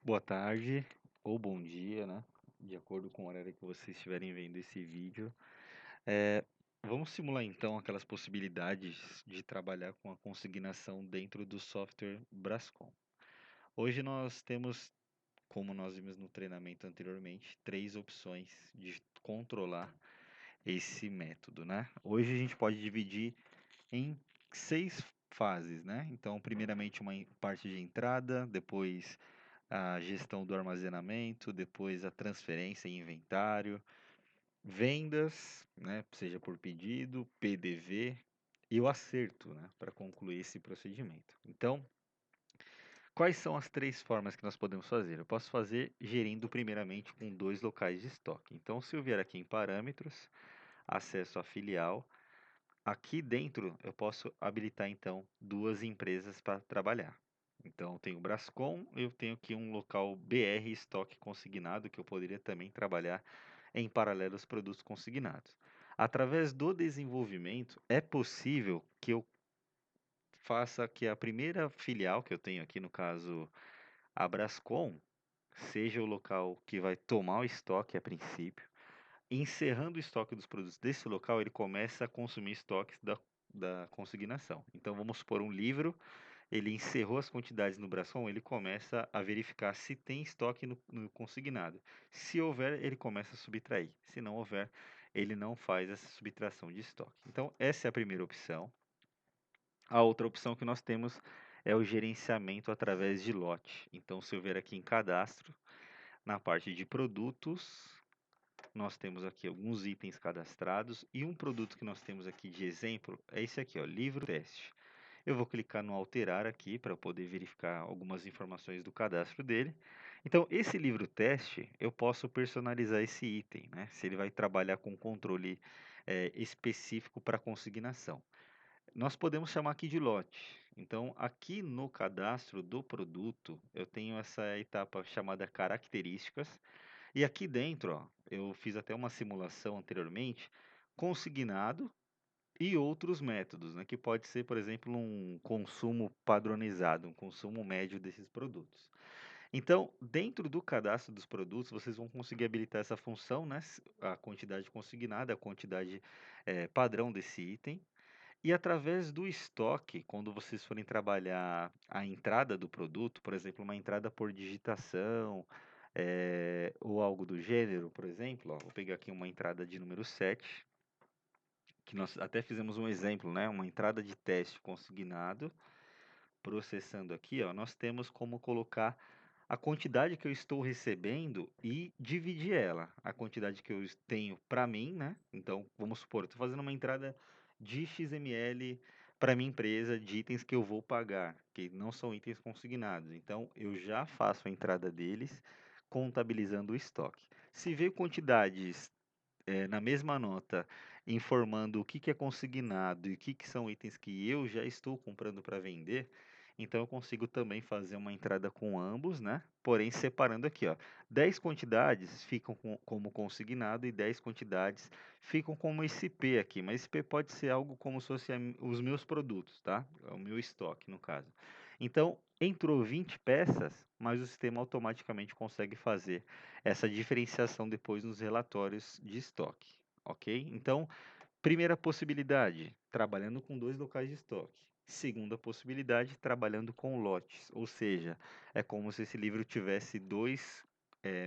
Boa tarde ou bom dia, né? De acordo com o horário que vocês estiverem vendo esse vídeo. É, Vamos simular então aquelas possibilidades de trabalhar com a consignação dentro do software Brascom. Hoje nós temos, como nós vimos no treinamento anteriormente, três opções de controlar esse método, né? Hoje a gente pode dividir em seis fases, né? Então, primeiramente uma parte de entrada, depois a gestão do armazenamento, depois a transferência em inventário, vendas, né, seja por pedido, PDV e o acerto, né, para concluir esse procedimento. Então, quais são as três formas que nós podemos fazer? Eu posso fazer gerindo primeiramente com dois locais de estoque. Então, se eu vier aqui em parâmetros, acesso a filial, aqui dentro eu posso habilitar então duas empresas para trabalhar. Então eu tenho o Brascom, eu tenho aqui um local BR estoque consignado que eu poderia também trabalhar em paralelo aos produtos consignados. Através do desenvolvimento é possível que eu faça que a primeira filial que eu tenho aqui, no caso a Brascom, seja o local que vai tomar o estoque a princípio. Encerrando o estoque dos produtos desse local, ele começa a consumir estoques da consignação. Então, vamos supor um livro, ele encerrou as quantidades no Brascom, ele começa a verificar se tem estoque no consignado. Se houver, ele começa a subtrair. Se não houver, ele não faz essa subtração de estoque. Então, essa é a primeira opção. A outra opção que nós temos é o gerenciamento através de lote. Então, se eu ver aqui em cadastro, na parte de produtos, nós temos aqui alguns itens cadastrados e um produto que nós temos aqui de exemplo é esse aqui, ó, livro teste. Eu vou clicar no alterar aqui para poder verificar algumas informações do cadastro dele. Então, esse livro teste, eu posso personalizar esse item, né? Se ele vai trabalhar com controle específico para consignação. Nós podemos chamar aqui de lote. Então, aqui no cadastro do produto, eu tenho essa etapa chamada características. E aqui dentro, ó, eu fiz até uma simulação anteriormente, consignado e outros métodos, né, que pode ser, por exemplo, um consumo padronizado, um consumo médio desses produtos. Então, dentro do cadastro dos produtos, vocês vão conseguir habilitar essa função, né, a quantidade consignada, a quantidade padrão desse item. E através do estoque, quando vocês forem trabalhar a entrada do produto, por exemplo, uma entrada por digitação, ou algo do gênero, por exemplo, ó, vou pegar aqui uma entrada de número 7, que nós até fizemos um exemplo, né? Uma entrada de teste consignado, processando aqui, ó, nós temos como colocar a quantidade que eu estou recebendo e dividir ela. A quantidade que eu tenho para mim, né? Então, vamos supor, eu estou fazendo uma entrada de XML para minha empresa de itens que eu vou pagar, que não são itens consignados. Então, eu já faço a entrada deles, contabilizando o estoque. Se veio quantidades na mesma nota, informando o que que é consignado e o que que são itens que eu já estou comprando para vender, então eu consigo também fazer uma entrada com ambos, né? Porém, separando aqui, ó, 10 quantidades ficam como consignado e 10 quantidades ficam como SP aqui, mas SP pode ser algo como se fosse os meus produtos, tá? É o meu estoque, no caso. Então, entrou 20 peças, mas o sistema automaticamente consegue fazer essa diferenciação depois nos relatórios de estoque, ok? Então, primeira possibilidade, trabalhando com dois locais de estoque. Segunda possibilidade, trabalhando com lotes, ou seja, é como se esse livro tivesse dois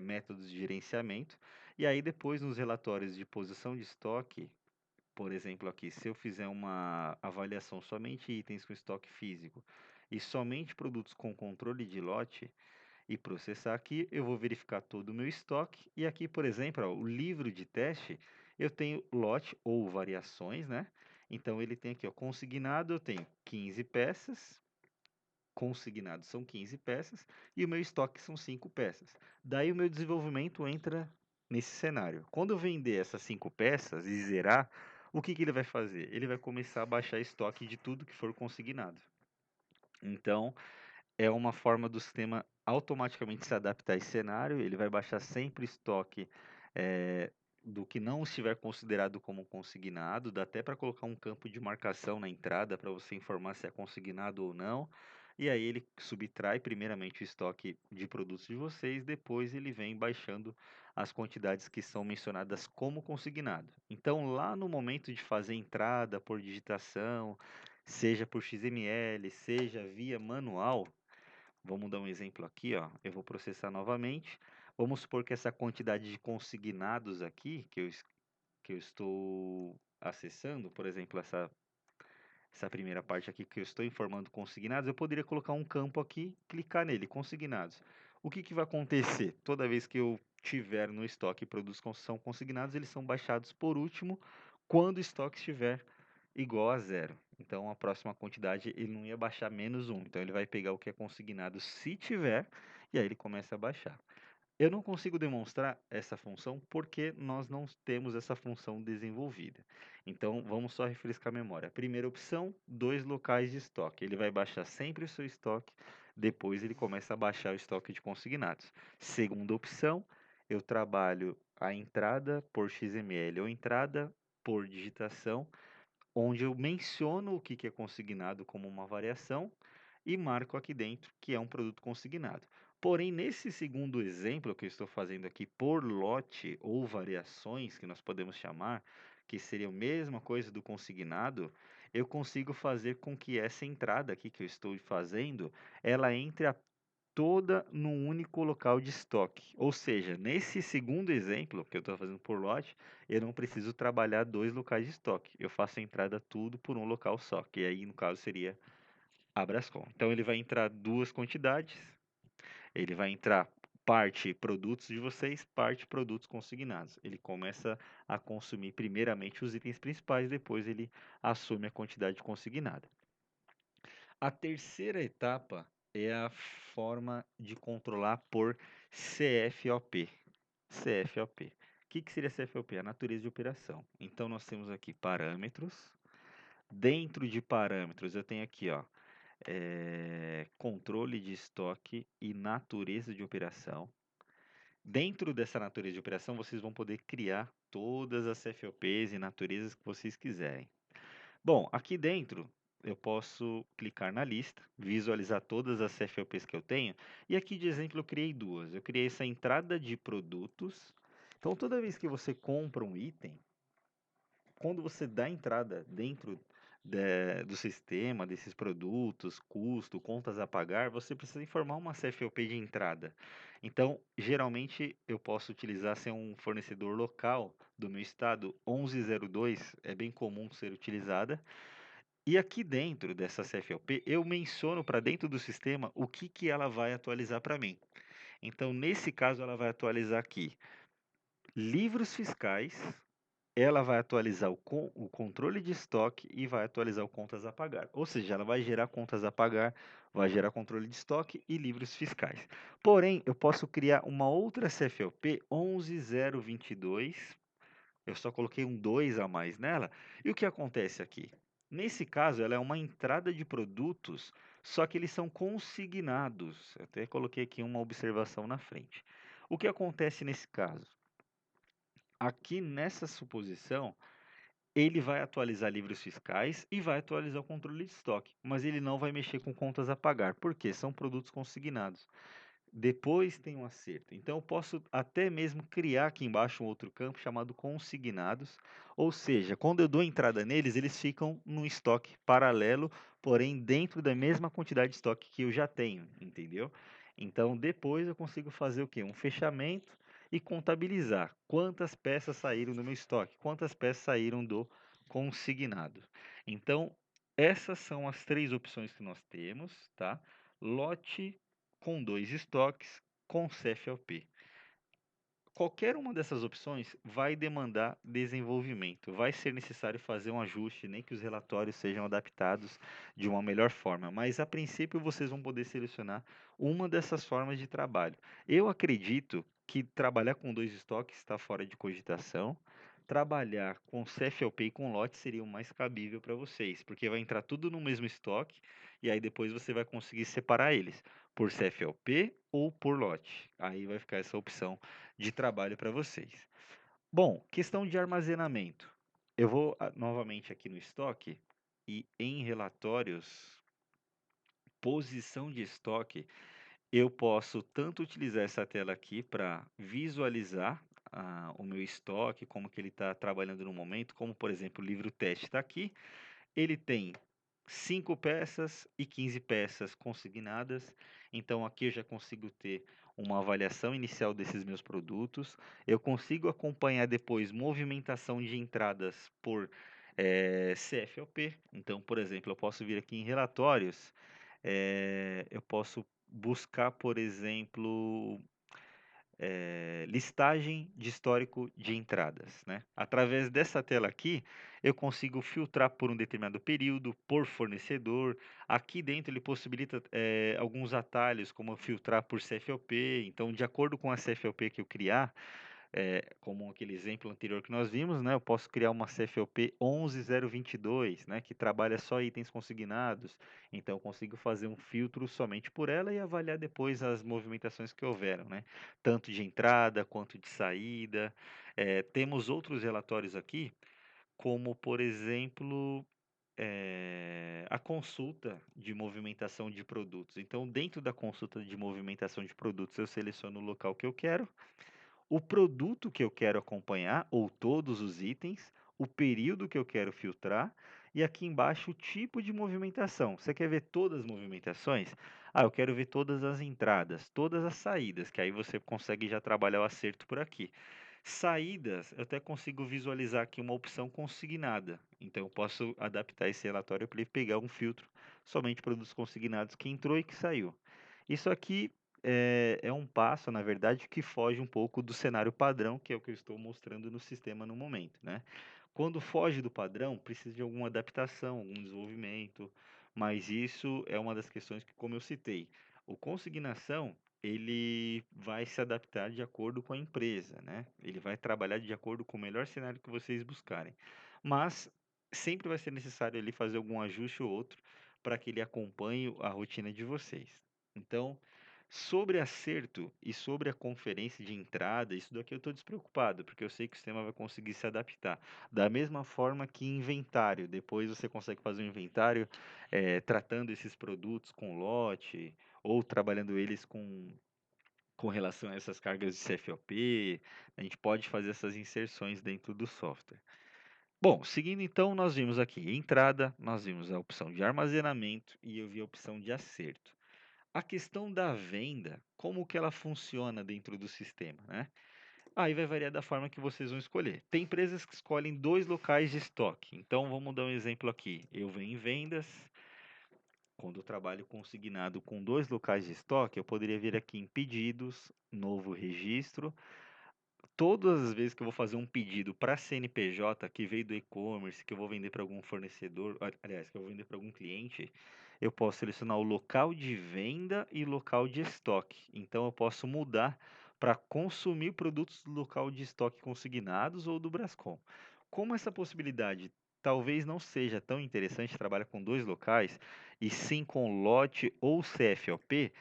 métodos de gerenciamento, e aí depois nos relatórios de posição de estoque, por exemplo, aqui, se eu fizer uma avaliação somente itens com estoque físico e somente produtos com controle de lote, e processar aqui, eu vou verificar todo o meu estoque. E aqui, por exemplo, ó, o livro de teste, eu tenho lote ou variações, né? Então ele tem aqui, ó, consignado, eu tenho 15 peças, consignado são 15 peças, e o meu estoque são 5 peças. Daí o meu desenvolvimento entra nesse cenário. Quando eu vender essas 5 peças e zerar, o que que ele vai fazer? Ele vai começar a baixar estoque de tudo que for consignado. Então, é uma forma do sistema automaticamente se adaptar a esse cenário, ele vai baixar sempre o estoque do que não estiver considerado como consignado, dá até para colocar um campo de marcação na entrada para você informar se é consignado ou não. e aí ele subtrai primeiramente o estoque de produtos de vocês, depois ele vem baixando as quantidades que são mencionadas como consignado. Então, lá no momento de fazer entrada por digitação, seja por XML, seja via manual, vamos dar um exemplo aqui, ó. Eu vou processar novamente. Vamos supor que essa quantidade de consignados aqui, que eu estou acessando, por exemplo, essa primeira parte aqui que eu estou informando consignados, eu poderia colocar um campo aqui, clicar nele, consignados. O que que vai acontecer? Toda vez que eu tiver no estoque produtos que são consignados, eles são baixados por último quando o estoque estiver igual a zero. Então, a próxima quantidade ele não ia baixar menos um. Então, ele vai pegar o que é consignado se tiver, e aí ele começa a baixar. Eu não consigo demonstrar essa função porque nós não temos essa função desenvolvida. Então, vamos só refrescar a memória. Primeira opção, dois locais de estoque. Ele vai baixar sempre o seu estoque, depois ele começa a baixar o estoque de consignados. Segunda opção, eu trabalho a entrada por XML ou entrada por digitação, onde eu menciono o que que é consignado como uma variação e marco aqui dentro que é um produto consignado. Porém, nesse segundo exemplo que eu estou fazendo aqui por lote ou variações, que nós podemos chamar, que seria a mesma coisa do consignado, eu consigo fazer com que essa entrada aqui que eu estou fazendo, ela entre toda num único local de estoque. Ou seja, nesse segundo exemplo que eu estou fazendo por lote, eu não preciso trabalhar dois locais de estoque. Eu faço a entrada tudo por um local só, que aí no caso seria a Brascom. Então ele vai entrar duas quantidades, ele vai entrar parte produtos de vocês, parte produtos consignados. Ele começa a consumir primeiramente os itens principais, depois ele assume a quantidade consignada. A terceira etapa é a forma de controlar por CFOP. CFOP. O que seria CFOP? A natureza de operação. Então, nós temos aqui parâmetros. Dentro de parâmetros, eu tenho aqui, ó, controle de estoque e natureza de operação. Dentro dessa natureza de operação, vocês vão poder criar todas as CFOPs e naturezas que vocês quiserem. Bom, aqui dentro eu posso clicar na lista, visualizar todas as CFOPs que eu tenho, e aqui de exemplo eu criei duas. Eu criei essa entrada de produtos. Então toda vez que você compra um item, quando você dá entrada dentro do sistema, desses produtos, custo, contas a pagar, você precisa informar uma CFOP de entrada. Então, geralmente eu posso utilizar se é um fornecedor local do meu estado, 1102 é bem comum ser utilizada. E aqui dentro dessa CFLP, eu menciono para dentro do sistema o que que ela vai atualizar para mim. Então, nesse caso, ela vai atualizar aqui livros fiscais, ela vai atualizar o controle de estoque e vai atualizar o contas a pagar. Ou seja, ela vai gerar contas a pagar, vai gerar controle de estoque e livros fiscais. Porém, eu posso criar uma outra CFLP 11022. Eu só coloquei um 2 a mais nela. E o que acontece aqui? Nesse caso, ela é uma entrada de produtos, só que eles são consignados. Eu até coloquei aqui uma observação na frente. O que acontece nesse caso? Aqui nessa suposição, ele vai atualizar livros fiscais e vai atualizar o controle de estoque, mas ele não vai mexer com contas a pagar, porque são produtos consignados. Depois tem um acerto. Então eu posso até mesmo criar aqui embaixo um outro campo chamado consignados, ou seja, quando eu dou entrada neles, eles ficam num estoque paralelo, porém dentro da mesma quantidade de estoque que eu já tenho, entendeu? Então depois eu consigo fazer o quê? Um fechamento e contabilizar quantas peças saíram do meu estoque, quantas peças saíram do consignado. Então, essas são as três opções que nós temos, tá? Lote com dois estoques com CFLP. Qualquer uma dessas opções vai demandar desenvolvimento, vai ser necessário fazer um ajuste, nem que os relatórios sejam adaptados de uma melhor forma, mas a princípio vocês vão poder selecionar uma dessas formas de trabalho. Eu acredito que trabalhar com dois estoques está fora de cogitação. Trabalhar com CFLP e com lote seria o mais cabível para vocês, porque vai entrar tudo no mesmo estoque e aí depois você vai conseguir separar eles por CFLP ou por lote. Aí vai ficar essa opção de trabalho para vocês. Bom, questão de armazenamento. Eu vou novamente aqui no estoque e em relatórios Posição de estoque, eu posso tanto utilizar essa tela aqui para visualizar o meu estoque, como que ele está trabalhando no momento, como por exemplo o livro teste está aqui, ele tem 5 peças e 15 peças consignadas, então aqui eu já consigo ter uma avaliação inicial desses meus produtos. Eu consigo acompanhar depois movimentação de entradas por CFOP. Então, por exemplo, eu posso vir aqui em relatórios, eu posso buscar, por exemplo, listagem de histórico de entradas, né? Através dessa tela aqui, eu consigo filtrar por um determinado período, por fornecedor. Aqui dentro ele possibilita alguns atalhos, como filtrar por CFOP. Então, de acordo com a CFOP que eu criar, como aquele exemplo anterior que nós vimos, né, eu posso criar uma CFOP 11022, né, que trabalha só itens consignados. Então, eu consigo fazer um filtro somente por ela e avaliar depois as movimentações que houveram, né, tanto de entrada quanto de saída. Temos outros relatórios aqui, como, por exemplo, a consulta de movimentação de produtos. Então, dentro da consulta de movimentação de produtos, eu seleciono o local que eu quero, o produto que eu quero acompanhar, ou todos os itens, o período que eu quero filtrar, e aqui embaixo o tipo de movimentação. Você quer ver todas as movimentações? Ah, eu quero ver todas as entradas, todas as saídas, que aí você consegue já trabalhar o acerto por aqui. Saídas, eu até consigo visualizar aqui uma opção consignada. Então, eu posso adaptar esse relatório para ele pegar um filtro somente produtos consignados que entrou e que saiu. Isso aqui é um passo, na verdade, que foge um pouco do cenário padrão, que é o que eu estou mostrando no sistema no momento, né? Quando foge do padrão, precisa de alguma adaptação, algum desenvolvimento, mas isso é uma das questões que, como eu citei, o consignação ele vai se adaptar de acordo com a empresa, né? Ele vai trabalhar de acordo com o melhor cenário que vocês buscarem. Mas sempre vai ser necessário ali fazer algum ajuste ou outro para que ele acompanhe a rotina de vocês. Então, sobre acerto e sobre a conferência de entrada, isso daqui eu estou despreocupado, porque eu sei que o sistema vai conseguir se adaptar. Da mesma forma que inventário, depois você consegue fazer um inventário tratando esses produtos com lote, ou trabalhando eles com relação a essas cargas de CFOP, a gente pode fazer essas inserções dentro do software. Bom, seguindo então, nós vimos aqui entrada, nós vimos a opção de armazenamento e eu vi a opção de acerto. A questão da venda, como que ela funciona dentro do sistema, né? Aí vai variar da forma que vocês vão escolher. Tem empresas que escolhem 2 locais de estoque. Então vamos dar um exemplo aqui. Eu venho em vendas, quando eu trabalho consignado com 2 locais de estoque, eu poderia vir aqui em pedidos, novo registro. Todas as vezes que eu vou fazer um pedido para CNPJ que veio do e-commerce, que eu vou vender para algum fornecedor, aliás, que eu vou vender para algum cliente, eu posso selecionar o local de venda e local de estoque. Então eu posso mudar para consumir produtos do local de estoque consignados ou do Brascom. Como essa possibilidade talvez não seja tão interessante, trabalha com 2 locais, e sim com lote ou CFOP,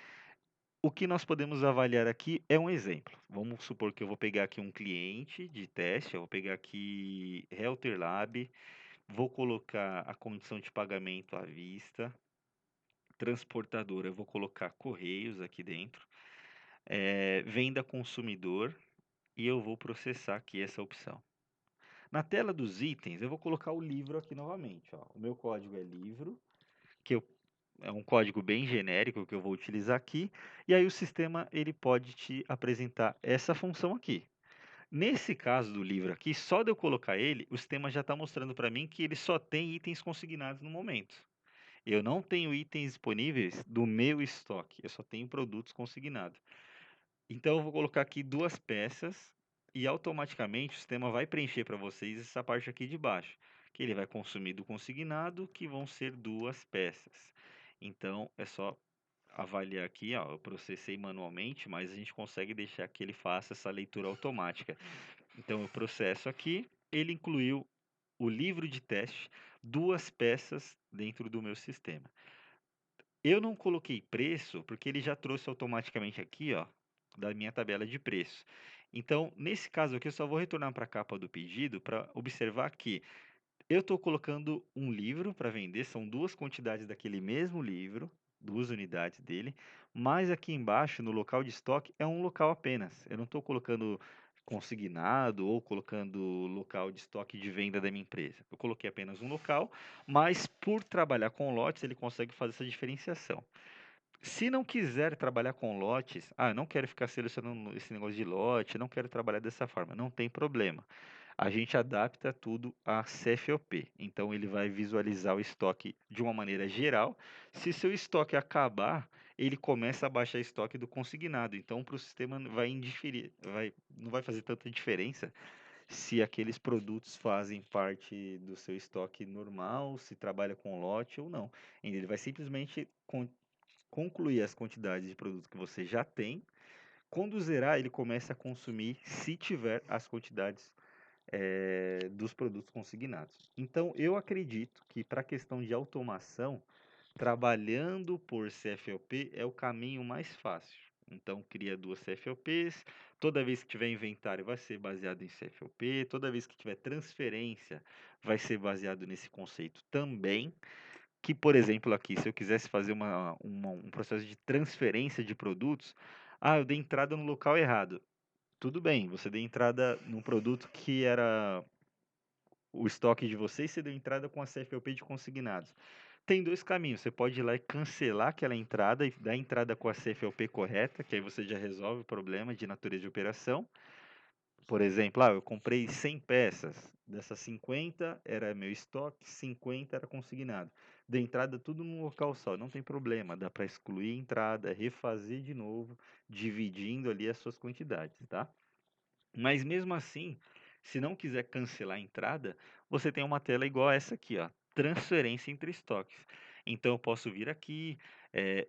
o que nós podemos avaliar aqui é um exemplo. Vamos supor que eu vou pegar aqui um cliente de teste, eu vou pegar aqui Helter Lab, vou colocar a condição de pagamento à vista, transportadora, eu vou colocar Correios aqui dentro, venda consumidor e eu vou processar aqui essa opção. Na tela dos itens, eu vou colocar o livro aqui novamente. Ó. O meu código é livro, é um código bem genérico que eu vou utilizar aqui, e aí o sistema ele pode te apresentar essa função aqui. Nesse caso do livro aqui, só de eu colocar ele, o sistema já está mostrando para mim que ele só tem itens consignados no momento. Eu não tenho itens disponíveis do meu estoque, eu só tenho produtos consignados. Então eu vou colocar aqui 2 peças e automaticamente o sistema vai preencher para vocês essa parte aqui de baixo, que ele vai consumir do consignado, que vão ser 2 peças. Então é só avaliar aqui, ó, eu processei manualmente, mas a gente consegue deixar que ele faça essa leitura automática. Então eu processo aqui, ele incluiu o livro de teste, 2 peças dentro do meu sistema. Eu não coloquei preço, porque ele já trouxe automaticamente aqui, ó, da minha tabela de preço. Então, nesse caso aqui, eu só vou retornar para a capa do pedido para observar que eu estou colocando um livro para vender, são 2 quantidades daquele mesmo livro, 2 unidades dele, mas aqui embaixo, no local de estoque, é um local apenas. Eu não estou colocando consignado ou colocando local de estoque de venda da minha empresa. Eu coloquei apenas um local, mas por trabalhar com lotes, ele consegue fazer essa diferenciação. Se não quiser trabalhar com lotes, eu não quero ficar selecionando esse negócio de lote, não quero trabalhar dessa forma, não tem problema. A gente adapta tudo a CFOP. Então ele vai visualizar o estoque de uma maneira geral. Se seu estoque acabar, ele começa a baixar estoque do consignado. Então para o sistema vai indiferir, não vai fazer tanta diferença se aqueles produtos fazem parte do seu estoque normal, se trabalha com lote ou não. Ele vai simplesmente concluir as quantidades de produtos que você já tem. Quando zerar, ele começa a consumir se tiver as quantidades dos produtos consignados. Então, eu acredito que para a questão de automação, trabalhando por CFOP é o caminho mais fácil. Então, cria 2 CFOPs, toda vez que tiver inventário vai ser baseado em CFOP, toda vez que tiver transferência vai ser baseado nesse conceito também. Que, por exemplo, aqui, se eu quisesse fazer um processo de transferência de produtos, eu dei entrada no local errado. Tudo bem, você deu entrada num produto que era o estoque de vocês, você deu entrada com a CFOP de consignados. Tem 2 caminhos, você pode ir lá e cancelar aquela entrada e dar entrada com a CFOP correta, que aí você já resolve o problema de natureza de operação. Por exemplo, eu comprei 100 peças, dessas 50 era meu estoque, 50 era consignado. Dei entrada tudo num local só, não tem problema, dá para excluir a entrada, refazer de novo, dividindo ali as suas quantidades, tá? Mas mesmo assim, se não quiser cancelar a entrada, você tem uma tela igual a essa aqui, ó, transferência entre estoques. Então eu posso vir aqui,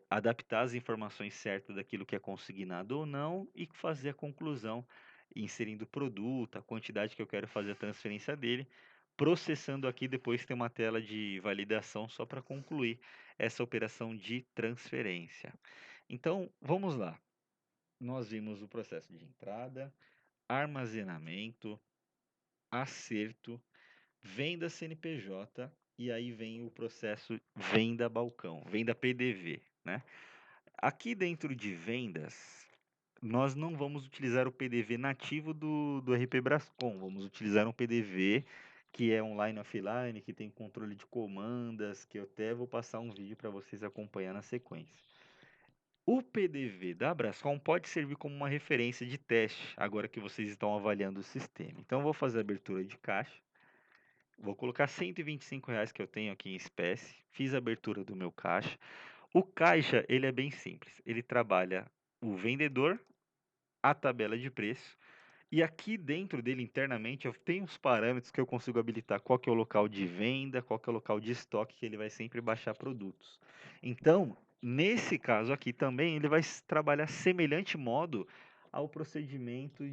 adaptar as informações certas daquilo que é consignado ou não e fazer a conclusão, inserindo o produto, a quantidade que eu quero fazer a transferência dele, processando aqui, depois tem uma tela de validação só para concluir essa operação de transferência. Então, vamos lá. Nós vimos o processo de entrada, armazenamento, acerto, venda CNPJ e aí vem o processo venda balcão, venda PDV, né? Aqui dentro de vendas, nós não vamos utilizar o PDV nativo do RP Brascom, vamos utilizar um PDV que é online offline, que tem controle de comandas, que eu até vou passar um vídeo para vocês acompanhar na sequência. O PDV da Brascom pode servir como uma referência de teste, agora que vocês estão avaliando o sistema. Então, eu vou fazer a abertura de caixa, vou colocar R$ 125 que eu tenho aqui em espécie, fiz a abertura do meu caixa. O caixa, ele é bem simples, ele trabalha o vendedor, a tabela de preço, e aqui dentro dele, internamente, eu tenho os parâmetros que eu consigo habilitar qual que é o local de venda, qual que é o local de estoque, que ele vai sempre baixar produtos. Então, nesse caso aqui também, ele vai trabalhar semelhante modo ao procedimento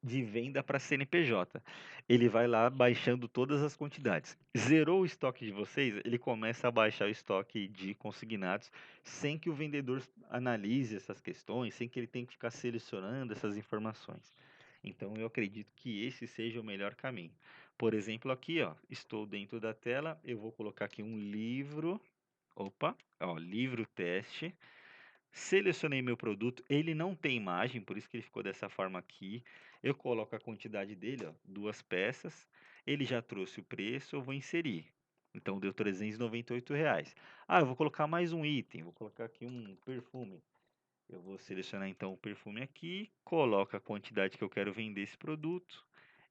de venda para CNPJ. Ele vai lá baixando todas as quantidades. Zerou o estoque de vocês, ele começa a baixar o estoque de consignados sem que o vendedor analise essas questões, sem que ele tenha que ficar selecionando essas informações. Então eu acredito que esse seja o melhor caminho. Por exemplo, aqui, ó, estou dentro da tela, eu vou colocar aqui um livro. Opa, ó, livro teste. Selecionei meu produto, ele não tem imagem, por isso que ele ficou dessa forma aqui. Eu coloco a quantidade dele, ó, 2 peças. Ele já trouxe o preço, eu vou inserir. Então deu R$ 398. Eu vou colocar mais um item, vou colocar aqui um perfume. Eu vou selecionar então o perfume aqui, coloco a quantidade que eu quero vender esse produto,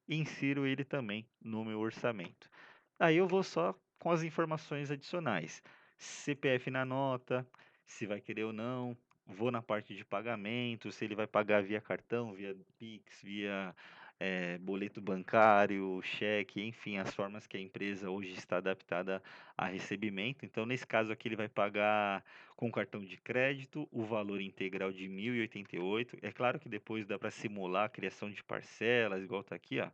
insiro ele também no meu orçamento. Aí eu vou só com as informações adicionais. CPF na nota, se vai querer ou não. Vou na parte de pagamento, se ele vai pagar via cartão, via Pix, via boleto bancário, cheque, enfim, as formas que a empresa hoje está adaptada a recebimento. Então, nesse caso aqui, ele vai pagar com cartão de crédito o valor integral de 1.088. É claro que depois dá para simular a criação de parcelas, igual está aqui, ó.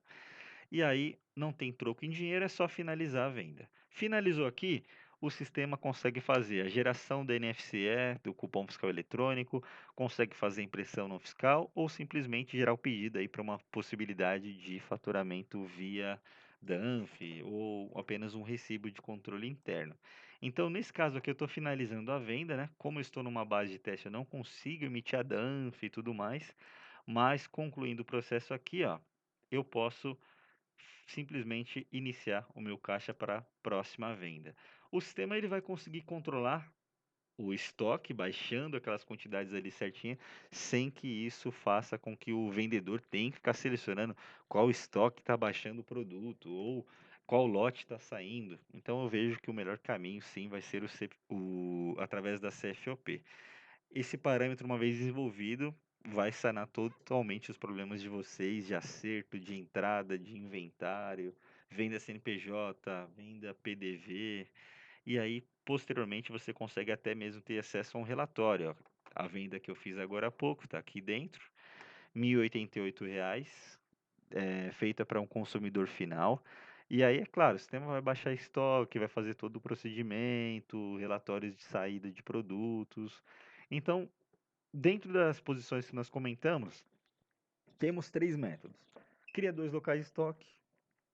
E aí não tem troco em dinheiro, é só finalizar a venda. Finalizou aqui, o sistema consegue fazer a geração da NFCE, do cupom fiscal eletrônico, consegue fazer impressão não fiscal ou simplesmente gerar o pedido aí para uma possibilidade de faturamento via DANF ou apenas um recibo de controle interno. Então, nesse caso aqui, eu estou finalizando a venda, né? Como eu estou numa base de teste, eu não consigo emitir a DANF e tudo mais, mas concluindo o processo aqui, ó, eu posso simplesmente iniciar o meu caixa para a próxima venda. O sistema ele vai conseguir controlar o estoque, baixando aquelas quantidades ali certinha, sem que isso faça com que o vendedor tenha que ficar selecionando qual estoque está baixando o produto ou qual lote está saindo. Então eu vejo que o melhor caminho sim vai ser através da CFOP. Esse parâmetro, uma vez desenvolvido, vai sanar totalmente os problemas de vocês de acerto, de entrada, de inventário, venda CNPJ, venda PDV. E aí, posteriormente, você consegue até mesmo ter acesso a um relatório. Ó. A venda que eu fiz agora há pouco está aqui dentro, R$ 1.088, feita para um consumidor final. E aí, é claro, o sistema vai baixar estoque, vai fazer todo o procedimento, relatórios de saída de produtos. Então, dentro das posições que nós comentamos, temos três métodos. Cria dois locais de estoque,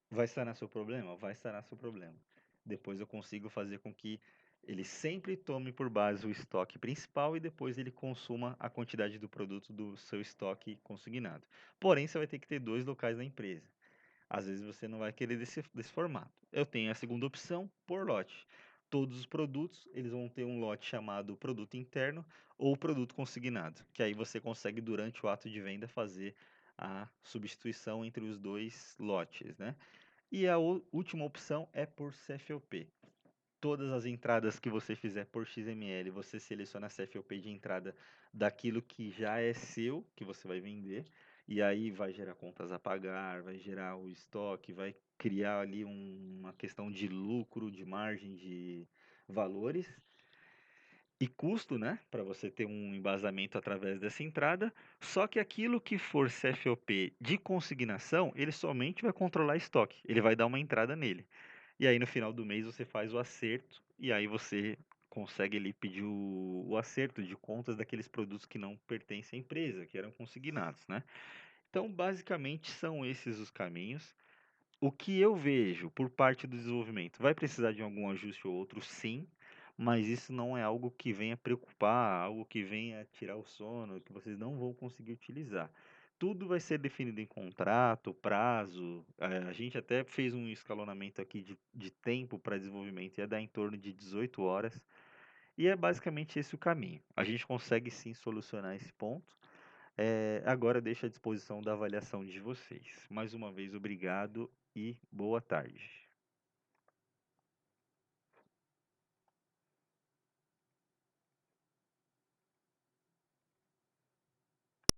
vai sanar seu problema? Vai sanar seu problema. Depois eu consigo fazer com que ele sempre tome por base o estoque principal e depois ele consuma a quantidade do produto do seu estoque consignado. Porém, você vai ter que ter dois locais na empresa. Às vezes você não vai querer desse formato. Eu tenho a segunda opção, por lote. Todos os produtos, eles vão ter um lote chamado produto interno ou produto consignado, que aí você consegue durante o ato de venda fazer a substituição entre os dois lotes, né? E a última opção é por CFOP. Todas as entradas que você fizer por XML, você seleciona a CFOP de entrada daquilo que já é seu, que você vai vender, e aí vai gerar contas a pagar, vai gerar o estoque, vai criar ali uma questão de lucro, de margem de valores e custo, né, para você ter um embasamento através dessa entrada. Só que aquilo que for CFOP de consignação, ele somente vai controlar estoque, ele vai dar uma entrada nele. E aí no final do mês você faz o acerto e aí você consegue ali pedir o acerto de contas daqueles produtos que não pertencem à empresa, que eram consignados, né? Então, basicamente são esses os caminhos. O que eu vejo por parte do desenvolvimento, vai precisar de algum ajuste ou outro, sim, mas isso não é algo que venha preocupar, algo que venha tirar o sono, que vocês não vão conseguir utilizar. Tudo vai ser definido em contrato, prazo. A gente até fez um escalonamento aqui de tempo para desenvolvimento, ia dar em torno de 18 horas. E é basicamente esse o caminho. A gente consegue sim solucionar esse ponto. Agora deixo à disposição da avaliação de vocês. Mais uma vez, obrigado e boa tarde.